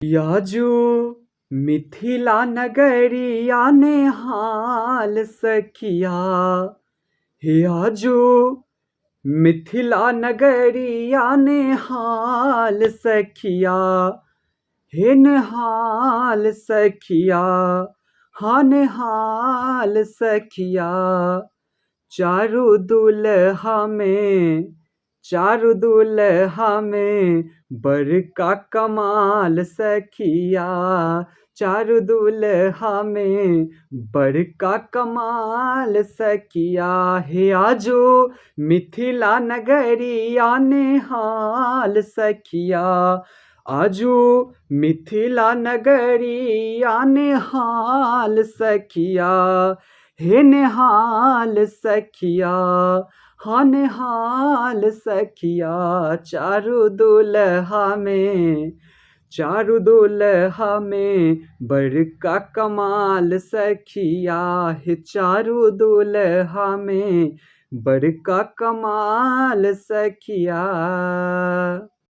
याजू मिथिला नगरिया ने हाल सखिया। याजू मिथिला नगरिया ने हाल सखिया। हेन हाल सखिया, हान हाल सखिया। चारु दुल्हा में, चारु दुल्हा में बड़का कमाल सखिया। चारु दुल्हा में बड़का कमाल सखिया। हे आजो मिथिला नगरिया ने हाल सखिया। आजू मिथिला नगरिया ने हाल सखिया। हे नेहाल सखिया, हाँ नेहाल सखिया। चारु दुल्हा में, चारु दुल्हा में बड़का कमाल सखिया। हे चारु दुल्हा में बड़का कमाल सखिया।